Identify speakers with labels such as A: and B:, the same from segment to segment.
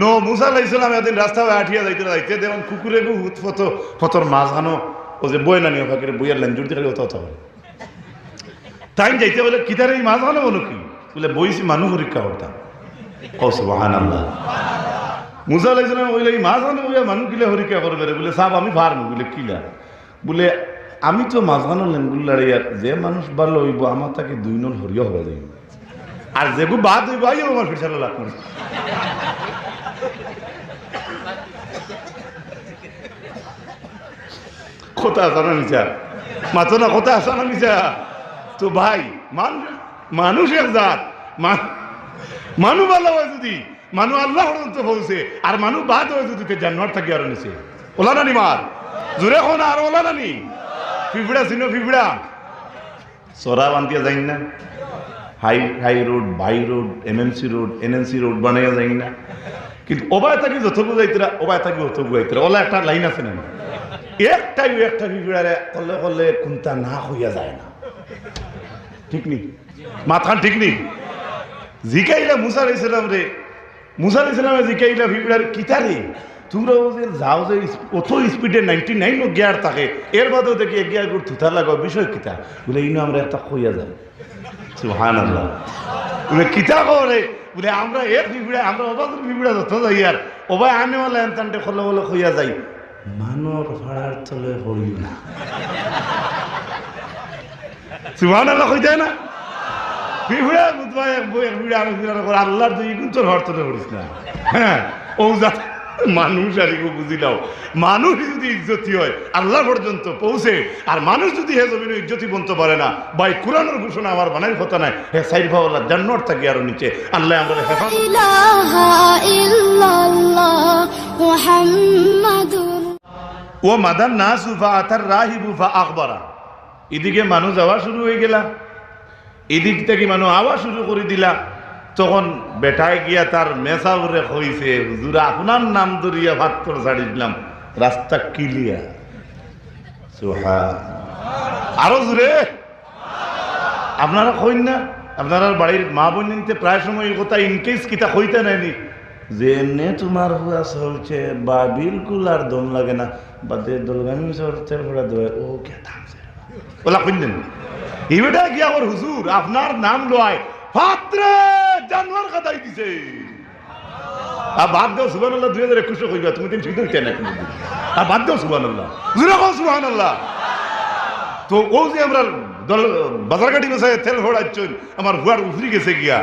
A: No মুসা আলাইহিস সালাম এদিন রাস্তা আঠিয়া যাইতে যাইতে দেখুন কুকুরে হুত ফতর মাঝখানো ও যে বই না নিয়ে ফাঁকে বইয়ের লাইন জুড়তে খালি হতো বলে তাই যাইতে বলে কিতারে এই মাঝখানো বলো কি বলে বইছি মানুষ পরীক্ষা করতাম ও সুবহানাল্লাহ। মুসা আলাইহিস সালাম বলে এই মাঝখানো বইয়া মানুষ কিলা পরীক্ষা করবে বলে সাহেব আমি পারবো বলে কিলা বলে আমি তো মাঝখানো লেন বললার যে মানুষ ভালো হইব আমার তাকে 2 নল হরিয়া হওয়া যাইব আর যেগু বাদ হইব আইও আমার ফিসালো লাগ করে কথা আসানা নিচা মাতো না কথা আসানা নিচা তো ভাই মানুষ এক জাত মানু ভালো হয় যদি মানু আল্লাহ পর্যন্ত পৌঁছে আর মানু বাদ হয় যদি জানোয়ার থাকি আরো নিচে ওলা নানি মার জোরে কোন আর ওলা নানি ফিফড়া চিনো ফিফড়া সরা বান্ধিয়া যাই না high road by road MMC road NNC road বানাইয়া যাই না কিন্তু ওবায় থাকি যতগু যাইতরা ওবায় থাকি অতগু যাইতরা ওলা একটা লাইন আছে না একটা ফিফড়ারে কলে কলে কোনটা না হইয়া যায় না ঠিক নি মাথান ঠিক নি জিকাইলা মুসা আলাইহিস সালাম রে মুসা আলাইহিস সালামে জিকাইলা ফিফড়ার কিতারে তোমরা যে যাও যে অত স্পিডে 99 গিয়ার থাকে এর বাদেও দেখি এক গিয়ার করে থুতা লাগাও বিষয় কিতা বলে ইনো আমরা একটা কইয়া যায় সুবহানাল্লাহ বলে কিতা করে বলে আমরা এক ফিফড়া আমরা অবাদুর ফিফড়া যত যাই আর ওবাই আনেওয়ালা এনতানটে খলে বলে কইয়া যাই মানর ভাড়ার তলে হইও না সুবহানাল্লাহ কই যায় না ফিফড়া বুঝবা এক বই এক ফিফড়া আমি ফিফড়া করে আল্লাহর দুই গুণ তোর হরতলে হরিস না হ্যাঁ ও যাতে মানুষ আর বুঝিলাও মানুষ যদি ইজ্জতি হয় আল্লাহ পর্যন্ত পৌঁছে আর মানুষ যদি হে জমিনে ইজ্জতি বলতে পারে না ভাই কোরআনের ঘোষণা আমার বানাই কথা নাই হে সাইড ভাওয়ালা জান্নাত থাকি আরো নিচে আল্লাহ আমরা হেফাজত ইলাহা ইল্লাল্লাহ মুহাম্মাদুর ও মাদান নাসু ফাআতার রাহিবু ফাআখবারা এদিকে মানুষ যাওয়া শুরু হয়ে গেলা এদিক থেকে মানুষ আওয়া শুরু করে দিলা তখন বেটায় গিয়া তার মেসা উরে হইছে হুজুর আপনার নাম ধরিয়া ভাত্তর ছাড়ি দিলাম রাস্তা ক্লিয়ার আরো জুড়ে আপনারা কইন না আপনারা বাড়ির মা বোন নিতে প্রায় সময় এই কথা ইনকেস কিতা কইতে নাইনি যে এমনি তোমার হুয়া চলছে বা বিলকুল আর দম লাগে না বাদে দলগামী চড়তে ঘোড়া দেয় ও কে থামছে ওলা কইলেন এই বেটা গিয়া ওর হুজুর আপনার নাম লয় পাত্রে জানোয়ার কাটাই দিছে আর বাদ দাও সুবহানাল্লাহ 2021 কইবা তুমি দিন ঠিক হইতে না আর বাদ দাও সুবহানাল্লাহ জোরে কও সুবহানাল্লাহ তো ও যে আমরা বাজার গাড়ি বসায় তেল ভরাচ্ছেন আমার হুয়ার উফরি গেছে গিয়া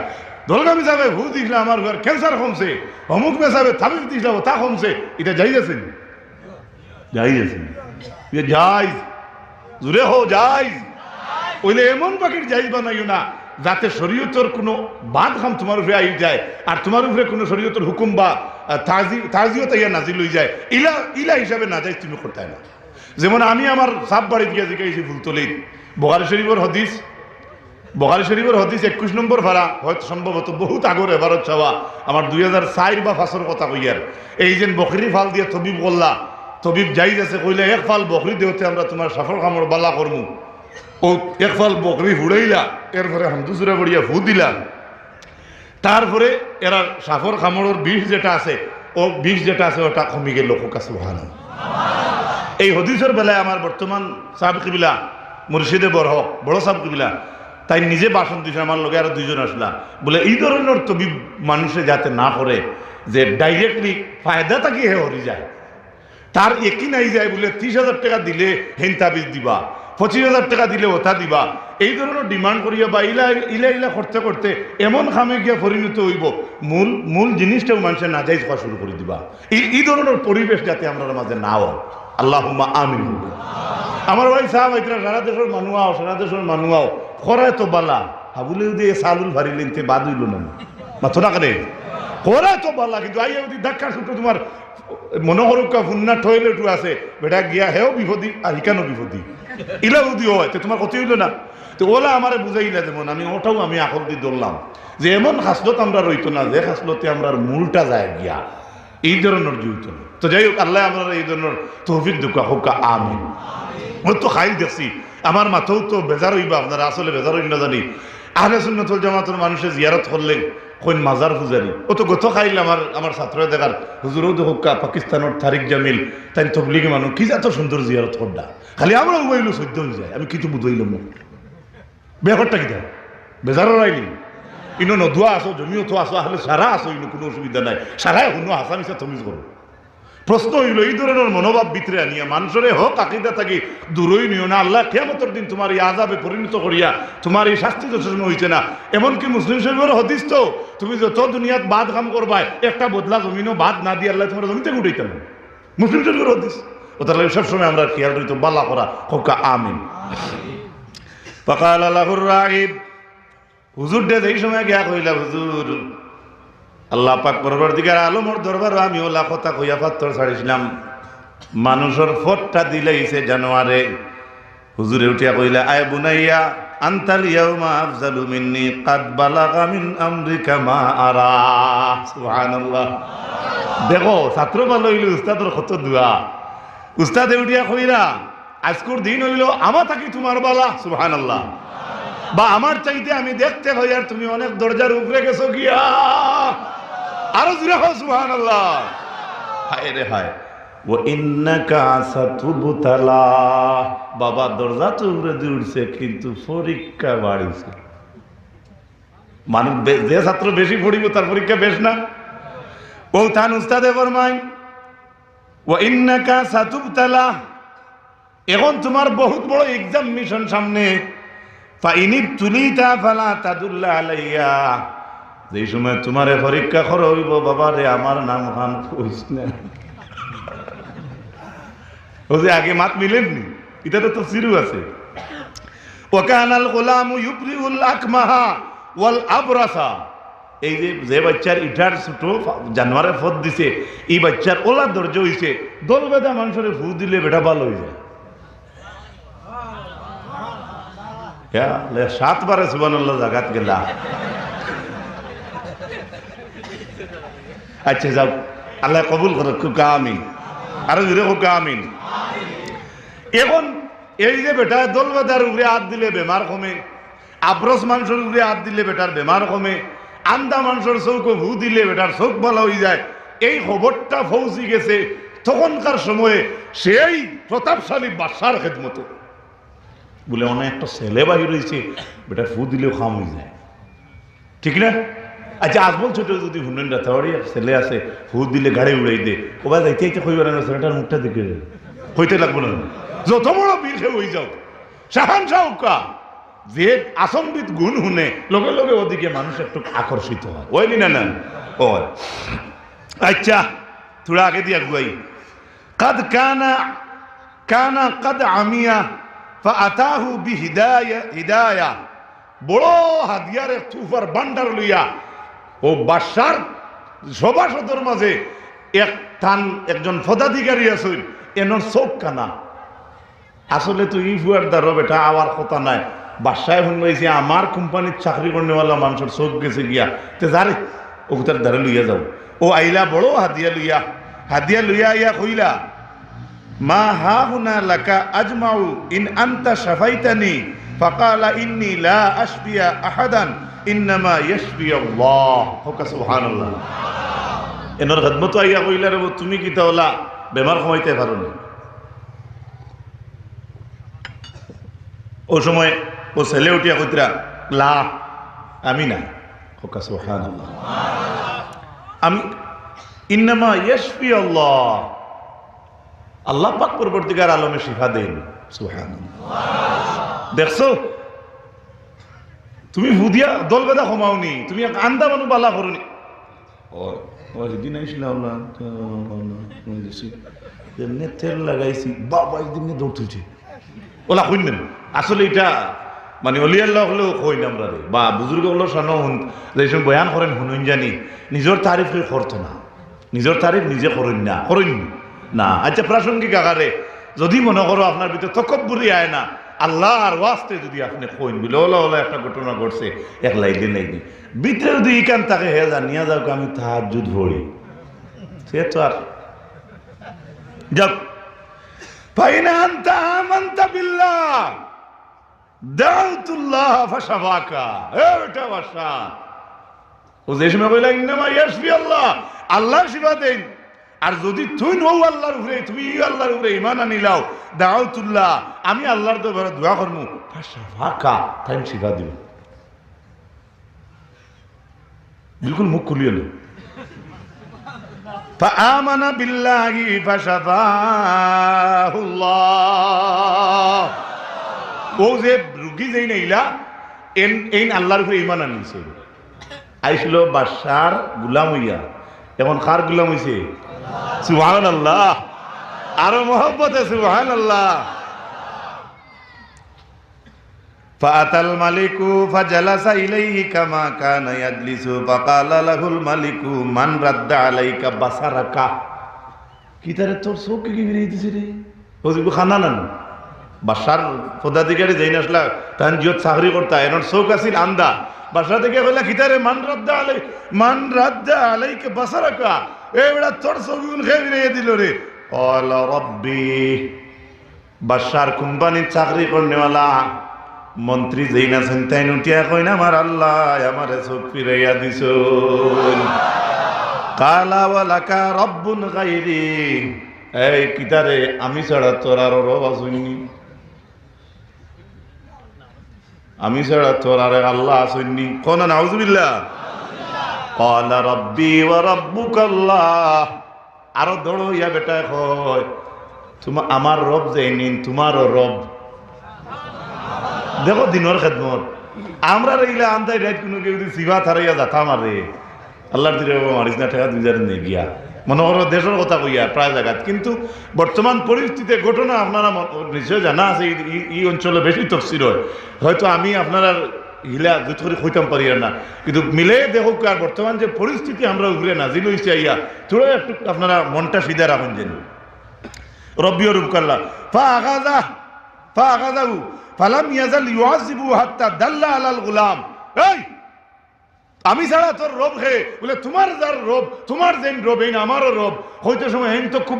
A: দলগামী যাবে হু দিছিল আমার হুয়ার ক্যান্সার কমছে অমুক মেসাবে তাবিজ দিছিল তা কমছে এটা যাই আছে যাই জোরে হো যাই ওইলে এমন পাখির যাই বানাইও না যাতে শরীয়তের কোনো বাদ খাম তোমার উপরে আই যায় আর তোমার উপরে কোনো শরীয়তের হুকুম বা তাজিয়ত ইয়া নাজিল হয়ে যায় ইলা হিসাবে না যাই তুমি করতে না যেমন আমি আমার সাপ বাড়ি গিয়ে জিজ্ঞাসি ফুলতলির বুখারী শরীফের হদিস 21 নম্বর ভাড়া হয়তো সম্ভবত বহুত আগর এবারত চাওয়া আমার 2004 বা 5 কথা কইয়ার এই যে বকরি ফাল দিয়ে তবিব বললা তবিব যাই আছে কইলে এক ফাল বকরি দেওতে আমরা তোমার সফর কামড় বালা করমু ও এক ফাল বকরি ফুড়াইলা এরপরে হামদুসুরা বড়িয়া ফু দিলা তারপরে এরা সাফর খামড়ের বিষ যেটা আছে ও বিষ যেটা আছে ওটা কমে গেল কাছে ভালো এই হদিসের বেলায় আমার বর্তমান সাহেব কিবিলা মুর্শিদে বড় সাহেব কিবিলা তাই নিজে বাসন দিছে আমার লগে আরো 2 জন আসলা বলে এই ধরনের তবি মানুষে যাতে না করে যে ডাইরেক্টলি ফায়দা থাকি হে হরি যায় তার একই নাই যায় বলে 30,000 টাকা দিলে হেন তাবিজ দিবা 25,000 টাকা দিলে ওটা দিবা এই ধরনের ডিমান্ড করিয়া বা ইলা করতে করতে এমন খামে গিয়া পরিণত হইব মূল জিনিসটাও মানুষের না যাই খাওয়া শুরু করে দিবা এই ধরনের পরিবেশ যাতে আমরা মাঝে না হয় আল্লাহুম্মা আমিন আমার ভাই সাহেব আইতরা সারা দেশের মানুষ আও করায় তো বালা হাবুলেও দিয়ে সালুল ভারি লিনতে বাদ হইল না মাথো না কেন করায় তো বালা কিন্তু আইয়া যদি ধাক্কা শুটো তোমার মনোহরকা ফুন্না টয়লেটও আছে বেটা গিয়া হেও বিপদী আর ইকানো বিপদী ইলা যদি হয় তো তোমার ক্ষতি হইল না তো ওলা আমারে বুঝাইলা যেমন আমি ওটাও আমি আকল দিয়ে ধরলাম যে এমন হাসলত আমরা রইতো না যে হাসলতে আমরা মূলটা যায় গিয়া এই ধরনের জড়িত না তো যাই হোক আল্লাহ আমরা এই ধরনের তৌফিক দুকা হোকা আমিন ওর তো খাই দেখছি আমার মাথাও তো বেজার হইবা আপনারা আসলে বেজার হই না জানি আহলে সুন্নাত ওয়াল জামাতের মানুষের জিয়ারত করলে কোন মাজার পূজারি ও তো গত খাইল আমার ছাত্র দেখার হুজুরও তো হুক্কা পাকিস্তানের তারিক জামিল তাই তবলিগি মানুষ কি এত সুন্দর জিয়ারত করডা খালি আমরা উবাইলো সদ্য হয়ে যায় আমি কিছু বুঝাইলাম না ব্যাপারটা কি দেয় বেজারও রাইনি ইনো নদুয়া আসো জমিও তো আসো আসলে সারা আসো ইনো কোনো অসুবিধা নাই সারাই শুনো হাসামিসা তমিজ করো প্রশ্ন হইল এই ধরনের মনোভাব ভিতরে আনিয়া মানুষের হোক আকিদা থাকি দূরই নিও না আল্লাহ কিয়ামতের দিন তোমার এই আযাবে পরিণত করিয়া তোমার এই শাস্তি যথেষ্ট হইছে না এমনকি মুসলিম শরীফের হাদিস তো তুমি যত দুনিয়াত বাদ কাম করবা একটা বদলা জমিনও বাদ না দিয়ে আল্লাহ তোমার জমিতে উঠাইতে না মুসলিম শরীফের হাদিস ও তাহলে সবসময় আমরা খেয়াল করি তো বালা করা হোকা আমিন ফাকাল লাহুর রাগিব হুজুর দে এই সময় গিয়া কইলা হুজুর আল্লাহ পাক পরবর্তীকার আলমর দরবার আমি ওলা কথা কইয়া পাত্তর ছাড়িছিলাম মানুষের ফটটা দিলেইছে জানোয়ারে হুজুরে উঠিয়া কইলা আয় বুনাইয়া আনতাল ইয়াউমা আফজালু মিন্নি কাদ বালাগা মিন আমরিকা মা আরা সুবহানাল্লাহ দেখো ছাত্র ভালো হইল উস্তাদের কত দোয়া উস্তাদে উঠিয়া কইরা আজকের দিন হইল আমা থাকি তোমার বালা সুবহানাল্লাহ বা আমার চাইতে আমি দেখতে হই আর তুমি অনেক দরজার উপরে গেছো গিয়া আরো জুড়ে হো সুবহানাল্লাহ হায় রে হায় ও ইন্নাকা সাতুবতালা বাবা দরজা তো উপরে উঠছে কিন্তু পরীক্ষা বাড়িছে মানুষ যে ছাত্র বেশি পড়িব তার পরীক্ষা বেশ না ও তান উস্তাদে ফরমাই ও ইন্নাকা সাতুবতালা এখন তোমার বহুত বড় এক্সাম মিশন সামনে ফাইনিব তুলিতা ফালা তাদুল্লা আলাইয়া যে সময় তোমারে পরীক্ষা করা হইব বাবা রে আমার নাম খান কইস না ও যে আগে মাত মিলেননি এটা তো সিরু আছে ওয়াকানাল গোলামু ইউবরিউল আকমাহা ওয়াল আবরাসা এই যে বাচ্চার ইটার ছোট জানোয়ারে ফদ দিছে এই বাচ্চার ওলা দরজ হইছে দল বেদা মানুষের ফু দিলে বেটা ভালো হয়ে যায় 7 বারে সুবহানাল্লাহ জাগাত গেলা আচ্ছা যাও আল্লাহ কবুল করুক কুকা আমিন আরো জোরে কুকা আমিন এখন এই যে বেটা দলবাদার উপরে হাত দিলে বেমার কমে আব্রস মানুষের উপরে হাত দিলে বেটার বেমার কমে আন্দা মানুষের চৌকো ভু দিলে বেটার চোখ ভালো হয়ে যায় এই খবরটা পৌঁছে গেছে তখনকার সময়ে সেই প্রতাপশালী বাদশার খেদমত বলে অনেক একটা ছেলে বাহির হয়েছে বেটা ফু দিলেও খাম হয়ে যায় ঠিক না আচ্ছা আজমল ছোট যদি হুনেন রাতাওয়ারি ছেলে আছে ফু দিলে গাড়ি উড়াই দে ও বা যাইতে যাইতে কইবার না ছেলেটার মুখটা দেখে হইতে লাগবো না যত বড় বীর খেয়ে হয়ে যাও শাহান শাহকা যে আসম্বিত গুণ হুনে লগে লগে ওদিকে মানুষ একটু আকর্ষিত হয় ওইলি না না ও আচ্ছা থোড়া আগে দিয়া গুয়াই কাদ কানা কানা কাদ আমিয়া ফাআতাহু বিহিদায়া বড় হাদিয়ার এক তুফার বান্ডার লইয়া ও বাদশার সভাসদের মাঝে একজন পদাধিকারী আছে এনর চোখ কানা আসলে তো ই ফুয়ার দ্বারা বেটা আওয়ার কথা নাই বাদশায় শুনবাইছে আমার কোম্পানির চাকরি করনেওয়ালা মানুষের চোখ গেছে গিয়া তে যারে ও তার দ্বারা লইয়া যাও ও আইলা বড় হাদিয়া লইয়া ইয়া কইলা মা হা হুনা লাকা আজমাউ ইন আনতা শাফাইতানি ফাকালা ইন্নী লা আশফিয়া আহাদান ইন্নামা ইয়াশফি আল্লাহ হোকা সুবহানাল্লাহ এনর খিদমত আইয়া কইলা রে তুমি কি তাওলা বেমার কমাইতে পারো না ও সময় ও ছেলে উঠিয়া কইতরা লা আমি না হোকা সুবহানাল্লাহ আমি ইন্নামা ইয়াশফি আল্লাহ আল্লাহ পাক পরবর্তীকার আলমে শিফা দেন সুবহানাল্লাহ দেখছো তুমি হুদিয়া দল বেদা কমাওনি তুমি এক আন্দা মানু বালা করনি ও দিন আইছিল আল্লাহ এমনি তেল লাগাইছি বাবা একদিন দৌড় তুলছে ওলা কইনেন আসলে এটা মানে অলিয়াল্লাহ হলেও কই না আমরা রে বা বুজুর্গ হলো শোনো যে সময় বয়ান করেন শুনুন জানি নিজের তারিফ করতো না নিজের তারিফ নিজে করেন না আচ্ছা প্রাসঙ্গিক আকারে যদি মনে করো আপনার ভিতরে তকব্বুরি আয় না আল্লাহর ওয়াস্তে যদি আপনি কইন বলে ওলা একটা ঘটনা ঘটছে এক লাইদিন ভিতরে যদি ইকান তাকে হে জানিয়া যাও আমি তাহাজ্জুদ পড়ি সে তো আর যাক ফাইনা আনতা আমানতা বিল্লাহ দাউতুল্লাহ ফাশাফাকা। এটা ভাষা ও যে সময় কইলা ইন্নামা ইয়াশফি আল্লাহ, আল্লাহ শিফা দেন। আর যদি তুই নও আল্লাহর উপরে, তুমি আল্লাহর উপরে ঈমান আনিলাও, দাউতুল্লাহ, আমি আল্লাহর দরবারে দোয়া করমু, ফাশাফাকা, তাই শিফা দিব। বিলকুল মুখ খুলিয়ে না। فآمن بالله فشفاه الله। ও যে রুগী যেই নাইলা এই আল্লাহর উপরে ঈমান আনছে, আইছিল বাদশার গোলাম হইয়া, এখন কার গোলাম হইছে? সুবহানাল্লাহ। আরো মহব্বতে সুবহানাল্লাহ। فأتى الملك فجلس إليه كما كان يجلس فقال له الملك من رد عليك بصرك। কি তারে তোর চোখ কি বেরিয়ে দিছে রে? ওই খানা নান বাসার পদাধিকারী যাই না আসলা তান জিয়ত চাকরি করতা, এর চোখ আছিল আন্দা। বাসা থেকে কইলা কি তারে মান রাদ্দা আলাইকা বাসারাকা, এবারে তোর চোখ গুন খেয়ে বেরিয়ে দিল রে। قال ربي, বাসার কোম্পানির চাকরি করনেওয়ালা মন্ত্রী যেই না চিন্তায় নুটিয়া কই না আমার আল্লাহ আমারে চোখ ফিরাইয়া দিছ। কালা ওয়ালাকা রব্বুন গায়রি, এই কিতারে আমি ছাড়া তোর আর রব আসুনি, আমি ছাড়া তোর আর আল্লাহ আসুনি। কোন নাউজুবিল্লাহ। ক্বালা রব্বি ওয়া রাব্বুকাল্লাহ। আরো দৌড় ইয়া বেটা কয় তোমার আমার রব যাইনিন, তোমারও রব। দেখো দিনের খেদমত আমরা রইলে আন্দাই রাত কোনো কেউ সিবা থারাইয়া যাতাম আরে আল্লাহর দিলে মারিস না ঠেকা দুই জারেন নেই গিয়া মনে করো দেশের কথা কইয়া প্রায় জায়গাত। কিন্তু বর্তমান পরিস্থিতিতে ঘটনা আপনারা নিশ্চয় জানা আছে, এই অঞ্চলে বেশি তফসির হয়, হয়তো আমি আপনারা হিলা দুধ করে কইতাম পারি না, কিন্তু মিলে দেখো আর বর্তমান যে পরিস্থিতি আমরা উগরে নাজিল হয়েছে আইয়া থোড়া একটু আপনারা মনটা সিধা রাখুন যেন। রব্বিও রূপকাল্লা ফা আগাদাহু ফালাম ইয়াজাল ইউআযিবু হাত্তা দাল্লা আলাল গুলাম। এই আমি ছাড়া তোর রব হে বলে তোমার যার রব, তোমার যেন রব এই আমারও রব। হয়তো সময় হেন তো খুব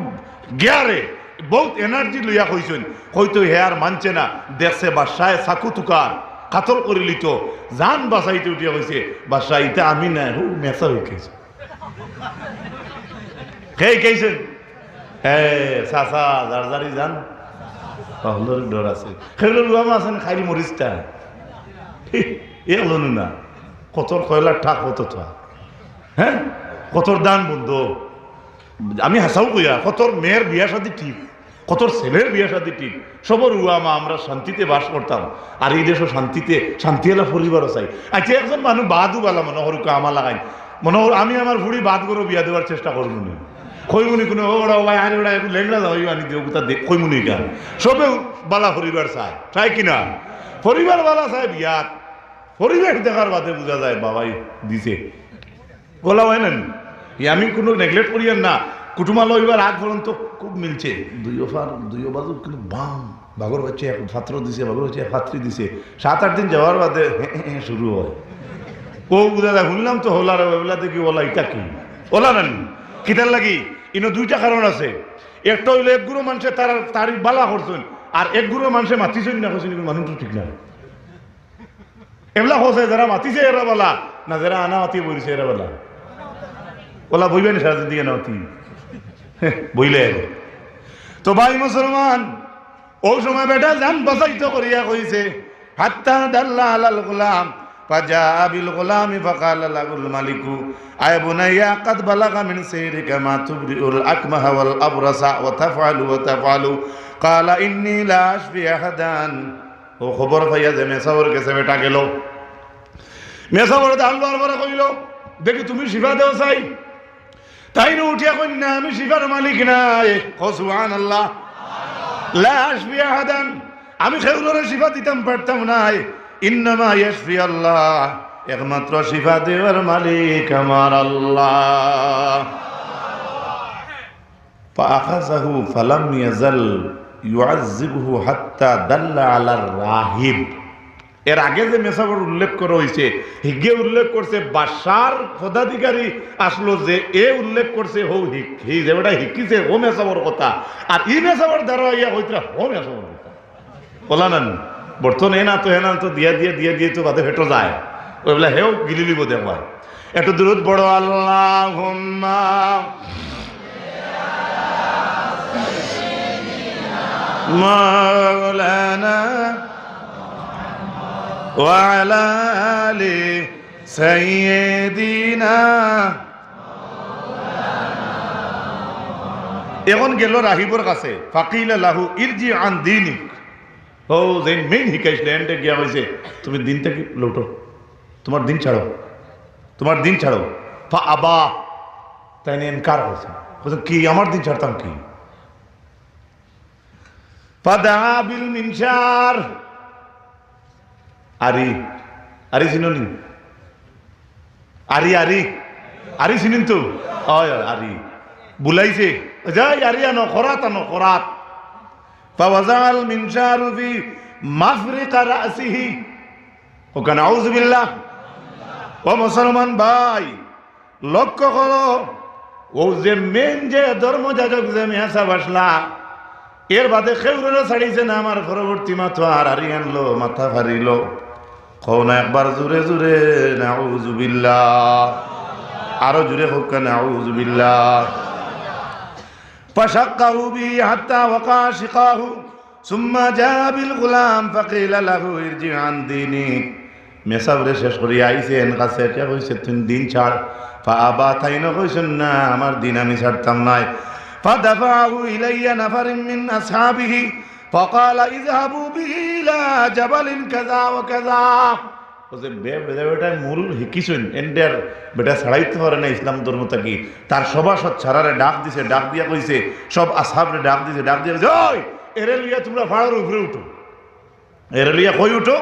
A: গিয়ারে বহুত এনার্জি লইয়া কইছেন, হয়তো হে আর মানছে না, দেখছে বাসায় চাকু তুকার কাতল করে লিত জান বাসাইতে উঠিয়া কইছে বাসা ইটা আমি না হু মেসা হয়ে গেছে। হে কেছেন চাচা যার যারি যান পাহলোর ডর আছে, সেগুলো রুয়ামা আছেন খাইলি মরিচটা এ হলো না কতর কয়লার ঠাক কত হ্যাঁ কতর দান বন্ধ। আমি হাসাও কইয়া কতর মেয়ের বিয়া শাদী ঠিক, কতর ছেলের বিয়া শাদী ঠিক, সবর রুয়ামা আমরা শান্তিতে বাস করতাম। আর এই দেশও শান্তি এলা পরিবারও চাই। আচ্ছা একজন মানুষ বাদু বালা মনে হরুকে আমা লাগাই মনে হর আমি আমার ফুড়ি বাদ করে বিয়া দেওয়ার চেষ্টা করবো না, কইমুনি কোনো ওরা ভাই আরে ওরা একটু লেংড়া যাও আনি দিও কোথা কইমুনি গান সবেও বালা পরিবার চায়, চাই কিনা পরিবার বালা চায় বিয়াত। পরিবেশ দেখার বাদে বোঝা যায় বাবাই দিছে বলা হয় না। আমি কোনো নেগলেক্ট করি না, কুটুমালো এবার আগ পর্যন্ত খুব মিলছে, দুইও বাজু কিন্তু বাম বাগর হচ্ছে এক ছাত্র দিছে, বাগর হচ্ছে এক ছাত্রী দিছে। 7-8 দিন যাওয়ার বাদে শুরু হয়, ও বোঝা যায় শুনলাম তো হোলার ওগুলা দেখি ওলা এটা কি ওলা নেন কিতার লাগি। ইনো দুইটা কারণ আছে, একটা হইলো এক গুরু মানুষে তার বালা করছেন, আর এক গুরু মানুষে মাতিছেন না করছেন মানুষটা ঠিক না। এগুলা হচ্ছে যারা মাতিছে এরা বলা না, যারা আনা মাতি বইছে এরা বলা ওলা বইবেন সারাদিন দিকে না মাতি বইলে। তো ভাই মুসলমান ও সময় বেটা জান বাঁচাইতে করিয়া কইছে হাত্তা দাল্লা আলাল গোলাম ফাজা বিল গোলামি ফাকাল লাহুল মালিকু আয় বুনাইয়া কাদ বালাগা মিন সাইরিকা মা তুবরিউল আকমাহা ওয়াল আবরাসা ওয়া তাফআলু ক্বালা ইন্নী লা আশফি আহাদান। ও খবর পাইয়া যে মেসাবর কাছে বেটা গেল, মেসাবর আল্লাহর পরে কইল দেখি তুমি শিফা দেও চাই, তাই না উঠিয়া কই না আমি শিফার মালিক নাই। সুবহানাল্লাহ। লা আশফি আহাদান, আমি খেউলরে শিফা দিতাম পারতাম নাই। ইন্নামা ইয়াশফি আল্লাহ, একমাত্র শিফা দেওয়ার মালিক আমার আল্লাহ। ফাআখাযাহু ফালাম ইয়াজাল ইউআযিবুহু হাত্তা দাল্লা আলার রাহিব। এর আগে যে মেসাবর উল্লেখ করা হয়েছে হিগে উল্লেখ করছে বাদশার পদাধিকারী আসলো যে এ উল্লেখ করছে হো হি যেটা হিকিছে ও মেসাবর কথা, আর ই মেসাবর দ্বারা ইয়া হইতরা হো মেসাবর কথা বলা না। বর্তন এ না তো দিয়া দিয়ে তো বাদে ফেটো যায় ওই বলে হেও গিলি লিব দেখবার একটু দূরত বড় আল্লাহুম্মা মাওলানা ওয়া আলা আলি সাইয়্যিদিনা। এখন গেল রাহিবর কাছে ফাকিলা লাহু ইরজি আন দীনিক। ও যে মেইন হিকাইছিল এন্ডে গিয়া হইছে তুমি দিন থেকে লুটো, তোমার দিন ছাড়ো ফা আবা, তাই নিয়ে ইনকার করছে কি আমার দিন ছাড়তাম কি। ফাদা বিল মিনশার, আরি চিনি আরি চিনিন তো আরি বুলাইছে যাই আরি আনো খরাত ফাওয়াজাল মিনশারু ফি মাফরিকা রাসিহি ওখানে আউযু বিল্লাহ। ও মুসলমান ভাই লক্ষ্য করো, ও যে মেন যে ধর্মযাজক যে মেয়াসা বাসলা এর বাদে খেউরে ছাড়িছে না আমার পরবর্তী মাথা আর আরি আনলো মাথা ফারিল। কও না একবার জোরে জোরে নাউযু বিল্লাহ, আরো জোরে হোক নাউযু বিল্লাহ। ফাশাক্কাহু বিহি হাত্তা ওয়াকা শিকাহু সুম্মা জা বিল গুলাম ফাকিলা লাহু ইরজি আন দীনিক। মেসাবরে শেষ করি আইছেন কাছে কে কইছে তুমি দিন ছাড়। ফা আবা, তাইন কইছেন না আমার দিন আমি ছাড়তাম নাই। ফাদাফাহু ইলাইয়া নাফারিন মিন আসহাবিহি ফাকালা ইযহাবু বিহি ইলা জাবালিন কাযা ওয়া কাযা। ওই বেটা মূল হিকিছেন এন্ডার বেটা ছাড়াইতে পারে না ইসলাম ধর্ম থাকি, তার সভাসদ ছাড়ারে ডাক দিছে, ডাক দিয়া কইছে সব আসহাবরে ডাক দিছে, ডাক দিয়া ওই এরে লিয়া তোমরা পাহাড়ের উপরে উঠো, এরে লিয়া কই উঠো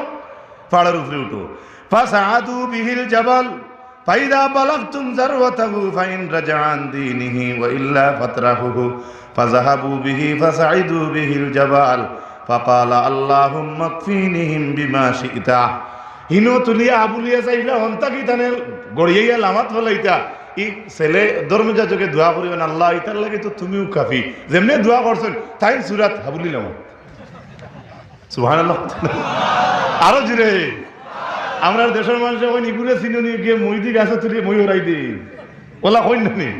A: পাহাড়ের উপরে উঠো। ফাসাআদু বিহিল জাবাল ফাইদা বালাগতুম যারওয়াতাহু ফাইন রাজা আন দীনিহি ওয়া ইল্লা ফাতরাহুহু ফাযাহাবু বিহি ফাসাইদু বিহিল জাবাল ফাকালা আল্লাহুম্মা কফিনিহিম বিমা শি'তা। হিনো তুলিয়া আবুলিয়া চাইলা হন্তাকি তানে গড়িয়া লামাত ফলাইতা ই ছেলে ধর্মযাজকে দোয়া করিবেন আল্লাহ ইতার লাগে তো তুমিও কাফি, যেমনি দোয়া করছেন তাই সুরাত হাবুলি লামা। সুবহানাল্লাহ, আরো জুড়ে আমরা দেশের মানুষ এখন ইগুরে চিনি গিয়ে মইদি গাছে তুলিয়ে মই হরাই দিই ওলা কই নি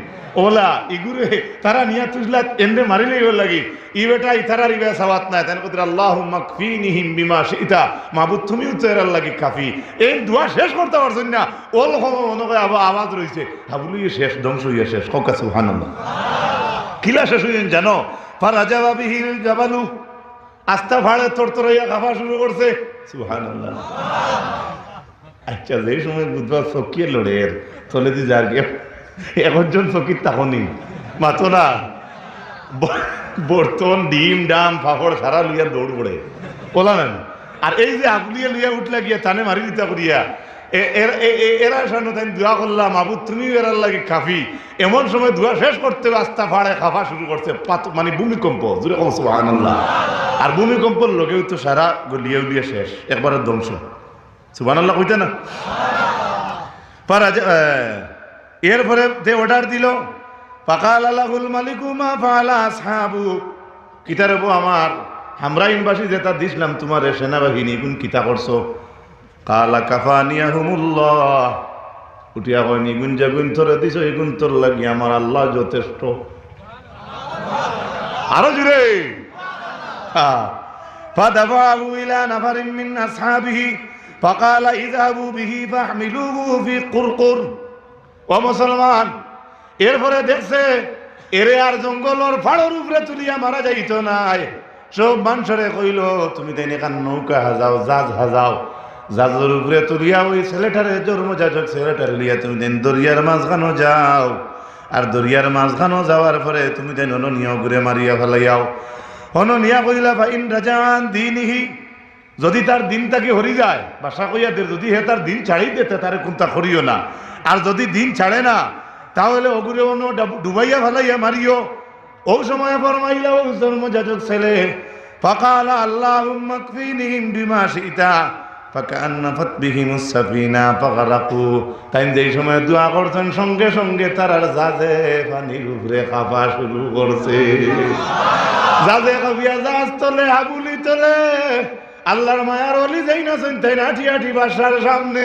A: ওলা ইগুরে তারা নিয়া তুজলা এন্ডে মারিলে ইও লাগি ই বেটা ইতারার ইবে সাবাত নাই তান কইরা আল্লাহুম্মা কফিনিহিম বিমা শি'তা, মাবুদ তুমিও তো এর লাগি কাফি। এই দোয়া শেষ করতে পারছেন না ওল মনে করে আওয়াজ রইছে হাবুলি শেষ ধ্বংস হইয়া শেষ। ককা সুবহানাল্লাহ, কিলা শেষ হইছেন জানো? ফারাজাবা বিহিল জাবালু, আস্তা ফাড়ে তরতরাইয়া কাফা শুরু করছে। সুবহানাল্লাহ। আচ্ছা যে সময় বুধবার চকিয়ে লড়ে এর চলে দি যার গে একজন চকির তাকনি মাতো না বর্তন ডিম ডাম ফাফড় সারা লইয়া দৌড় পড়ে বলা না। আর এই যে আগুলিয়া লইয়া উঠলা গিয়া তানে মারি দিতা করিয়া এরা সামনে তাই দোয়া করলাম মাবুদ তুমিও এরার লাগে কাফি। এমন সময় দোয়া শেষ করতে রাস্তা ফাড়ে খাফা শুরু করছে, মানে ভূমিকম্প জুড়ে কম সুবহানাল্লাহ। আর ভূমিকম্পর লগেও তো সারা গলিয়া উলিয়া শেষ একবারে ধ্বংস। সুবহানাল্লাহ কইতে না। এরপরে তে অর্ডার দিল ফাকালা লাহুল মালিকু মা ফাআলা আসহাবু, কিতারে আমার হামরাইনবাসী যেটা দিছিলাম তোমার সেনাবাহিনী কোন কিতা করছো? কালা কাফানিয়াহুমুল্লাহ, উঠিয়া কয় নিগুন যেগুন তোরে দিছ এগুন তোর লাগি আমার আল্লাহ যথেষ্ট। আরো জুড়ে ফাদাফাহু ইলা নাফারিন মিন আসহাবিহি ফাকালা ইযহাবু বিহি ফাহমিলুহু ফি কুরকুর। ও মুসলমান, এরপরে দেখছে এরে আর জঙ্গলের ফাড়ের উপরে তুলিয়া মারা যাইতো নাই। সব মানুষরে কইল তুমি তাই এখান নৌকা হাজাও জাহাজ হাজাও, জাহাজের উপরে তুলিয়া ওই ছেলেটারে ধর্মযাজক ছেলেটারে লিয়া তুমি দেন দরিয়ার মাঝখানো যাও। আর দরিয়ার মাঝখানো যাওয়ার পরে তুমি তাই অননিয়া ঘুরে মারিয়া ফেলাইয়াও। অননিয়া কইলা ফাইন রাজা আন দীনিহি, যদি তার দিন তাকে হরি যায় বাসা কইয়া দে, যদি হে তার দিন ছাড়িয়ে দিতে তারে কোনটা করিও না। আর যদি দিন ছাড়ে না তাহলে অগুরে অন্য ডুবাইয়া ফেলাইয়া মারিও। ও সময় ফরমাইলা ও ধর্মযাজক ছেলে ফাকালা আল্লাহুম্মা কফিনিহিম বিমা শি'তা ফাকান্নাফাত বিহিমুস সাফিনা ফাগারাকু। তাই যেই সময় দোয়া করছেন সঙ্গে সঙ্গে তারার জাহাজে পানির উপরে কাঁপা শুরু করছে। জাহাজে কাঁপিয়া জাহাজ তোলে হাবুলি তোলে আল্লাহর মায়ার অলি যাই না তাই না আঠি আঠি বাসার সামনে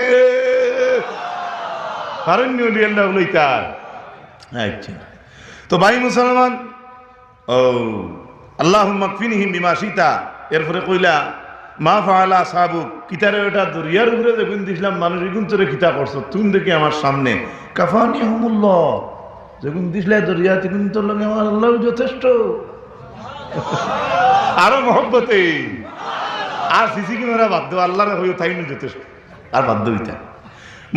A: কারণ আল্লাহ লইতার। আচ্ছা, তো ভাই মুসলমান, ও আল্লাহুম্মা কফিনিহিম বিমা শিতা, এরপরে কইলা মা ফাআলা সাহাবুক, কিতারে ওটা দরিয়ার উপরে দেখুন দিছিলাম মানুষ এগুন তোরে কিতা করছো তুমি দেখি আমার সামনে, কাফানিহুমুল্লাহ, যখন দিছলে দরিয়া তখন তোর লগে আমার আল্লাহ যথেষ্ট। আরো মহব্বতে আর সিসি ক্যামেরা বাদ দেও, আল্লাহর হইও তাই যথেষ্ট, আর বাদ দিতা।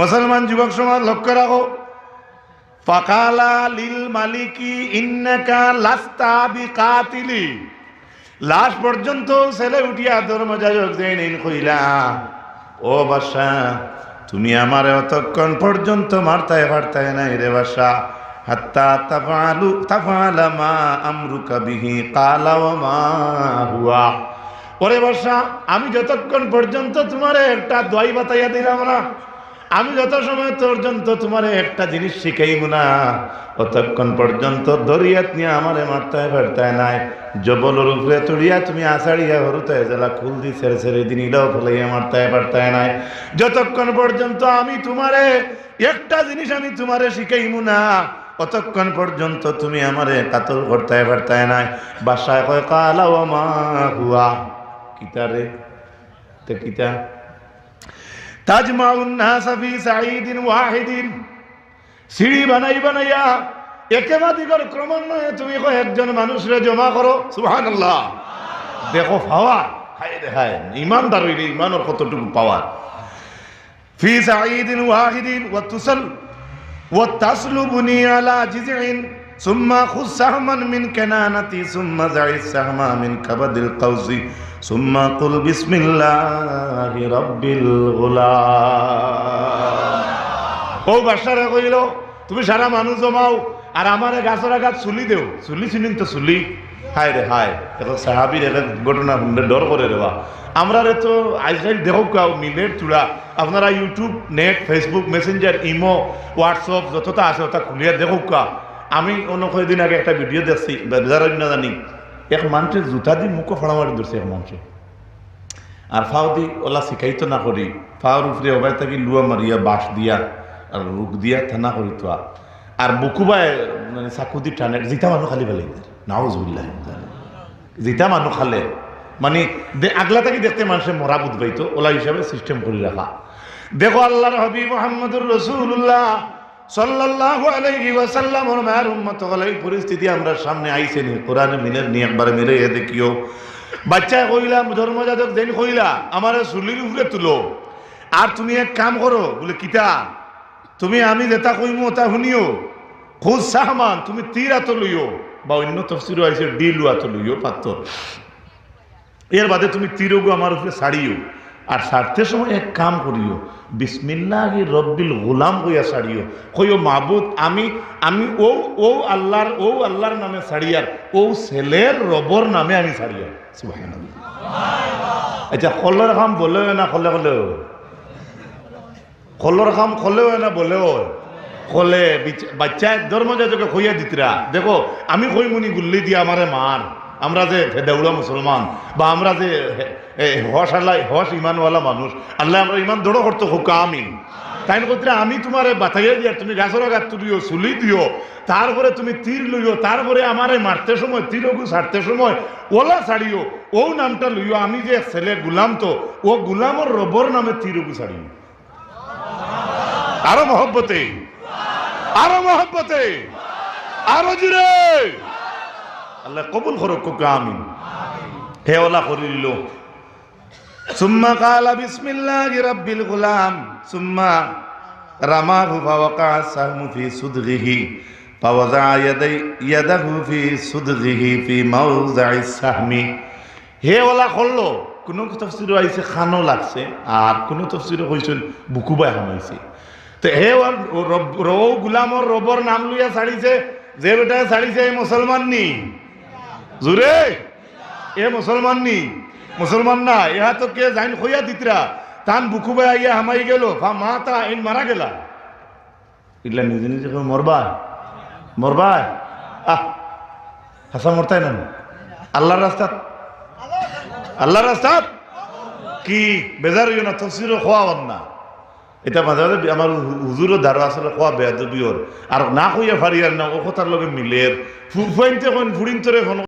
A: মুসলমান যুবক সমাজ লক্ষ্য রাখো, ফাকালা লিল মালিকি ইন্নাকা লাস্তা বিকাতিলি, লাশ পর্যন্ত ছেলে উঠিয়া ধর্মযাজক যাইন কইলা, ও বাদশা তুমি আমারে অতক্ষণ পর্যন্ত মারতায় পারতায় নাই রে বাদশা, হাত্তা তাফআলা মা আমরুকা বিহি, কালা ওয়া মা হুয়া, ওরে বাদশা আমি যতক্ষণ পর্যন্ত তোমারে একটা দোয়াই বাতাইয়া দিলাম না, আমি যত সময় পর্যন্ত তোমারে একটা জিনিস শিখাইব না, অতক্ষণ পর্যন্ত দরিয়াত নিয়ে আমারে মারতায় পারতায় নাই, জবলের উপরে তুলিয়া তুমি আষাঢ়িয়া হরুতায় জেলা খুল দি ছেড়ে ছেড়ে দিনিলেও ফলাইয়া মারতায় পারতায় নাই, যতক্ষণ পর্যন্ত আমি তোমারে একটা জিনিস আমি তোমারে শিখাইব না, অতক্ষণ পর্যন্ত তুমি আমারে কাতল করতায় পারতায় নাই। বাসায় কয় কালা ওয়া মা হুয়া, কিতারে তে কিতা, তাজমাউন নাসা ফি সাঈদিন ওয়াহিদিন, সিঁড়ি বানাই বানাইয়া একেবাদিগর ক্রমান্বয়ে তুমি কয়েকজন মানুষরে জমা করো, সুবহানাল্লাহ। দেখো পাওয়ার, হায় রে হায়, ইমানদার হইলে ইমানের কতটুকু পাওয়ার। ফি সাঈদিন ওয়াহিদিন ওয়া তুসাল ওয়া তাসলুবুনি আলা জিজইন সুম্মা খুজ সাহমান মিন কানানাতি সুম্মা যাইস সাহমা মিন কাবাদিল কাউসি সুম্মা কুল বিসমিল্লাহি রাব্বিল গুলাম। ও বাদশারা কইল তুমি সারা মানুষ জমাও আর আমারে গাছের গাছ চুলি দেও, চুলি চিনিন তো চুলি, হায় রে হায়। এখন সাহাবির একটা ঘটনা ডর করে দেওয়া, আমরা তো আজকাল দেখো কাউ মিলের চূড়া, আপনারা YouTube, net, Facebook, Messenger, imo, WhatsApp যতটা আছে ওটা খুলিয়া দেখো কা। আমি অন্য কয়েকদিন আগে একটা ভিডিও দেখছি, বেজার না জানি, এক মানুষের জুতা দিয়ে মুখো ফাড়া মারি ধরছে এক মানুষে, আর ফাও দি ওলা শিখাইতো না করি, ফাওয়ার উপরে ওবাই থাকি লুয়া মারিয়া বাঁশ দিয়া আর রুখ দিয়া থানা করি তো, আর বুকুবায় মানে চাকুদি টানে, জিতা মানুষ খালি ফেলে নাউজুবিল্লাহ, জিতা মানুষ খালে মানে আগলা থাকি দেখতে মানুষের মরা বুধ পাইতো, ওলা হিসাবে সিস্টেম করে রাখা। দেখো আল্লাহর হাবিব মুহাম্মদুর রাসূলুল্লাহ সাল্লাল্লাহু আলাইহি ওয়াসাল্লামের মায়ের উম্মত হলে এই পরিস্থিতি আমরা সামনে আইছে নি, কোরআনে মিলের নিয়ে একবার মিলে দেখিও। বাচ্চা কইলা ধর্মযাজক দেন কইলা আমারে চুলির উপরে তুলো, আর তুমি এক কাম করো, বলে কিতা, তুমি আমি যেটা কইমু ওটা শুনিও, খুদ সাহমান তুমি তীর আত লইও, বা অন্য তফসিরও আইছে ডিলু আত লইও পাত্র, এর বাদে তুমি তীরগু আমার উপরে ছাড়িও, আর ছাড়তে সময় এক কাম করিও, বিসমিল্লাহি রব্বিল গুলাম কইয়া ছাড়িও, কইও মাহবুদ আমি আমি ও ও আল্লাহর নামে ছাড়িয়ার, ও ছেলের রবর নামে আমি ছাড়িয়ার, সুবহানাল্লাহ। আচ্ছা খল্লর খাম বলেও না, খলে খলেও খল্লর খাম খলেও না বলেও খলে, বাচ্চা ধর্মযাজকে কইয়া দিতরা, দেখো আমি কইমুনি গুল্লি দিয়া আমারে মার, আমরা যে দেউড়া মুসলমান বা আমরা যে হস ইমানওয়ালা মানুষ, আল্লাহ আমরা ইমান দৌড়ো করতো হোক আমিন, তাই না, আমি তোমারে বাতাইয়া দিয়া তুমি গাছের গাছ তুলিও, চুলি দিও, তারপরে তুমি তীর লইও, তারপরে আমারে মারতে সময় তীরগু ছাড়তে সময় ওলা ছাড়িও, ও নামটা লইও, আমি যে ছেলে গুলাম তো ও গুলামর রবর নামে তীরগু ছাড়িও। আরো মহব্বতে, আরো মহব্বতে, আরো জুড়ে, আল্লাহ কবুল করুক আমিন। হে ওলা করিল, সুম্মা কালা বিসমিল্লাহি রাব্বিল গুলাম সুম্মা রামাহু ফাওয়াকা সাহমু ফি সুদগিহি ফাওয়াজা ইয়াদাহু ফি সুদগিহি ফি মাওযাইস সাহমি। হে ওলা করলো, কোনো তাফসীরে আইছে খানো লাগছে, আর কোনো তাফসীরে কইছেন বুকুবাই হামাইছে। তো হে গুলামর রবর নাম লইয়া ছাড়িছে, যে বেটা ছাড়িছে এই মুসলমান নি জুরে, এ মুসলমান নি, মুসলমান না, ইহা তো কে জাইন খইয়া দিতরা, তান বুকুবাই আইয়া হামাই গেল, মাতা ইন মারা গেলা, ইলা নিজে নিজে মরবা মরবা, আহ হাসা মরতাই না, আল্লাহর রাস্তা, আল্লাহর রাস্তা কি বেজার হইও না তফসিরও খোয়াওয়ার না, এটা মাঝে মাঝে আমার হুজুরও ধারা আসলে খোয়া বেয়াদবিওর আর না কইয়া ফারিয়ার না ও কথার লগে মিলের ফুফাইনতে কোন ফুড়িন তোরে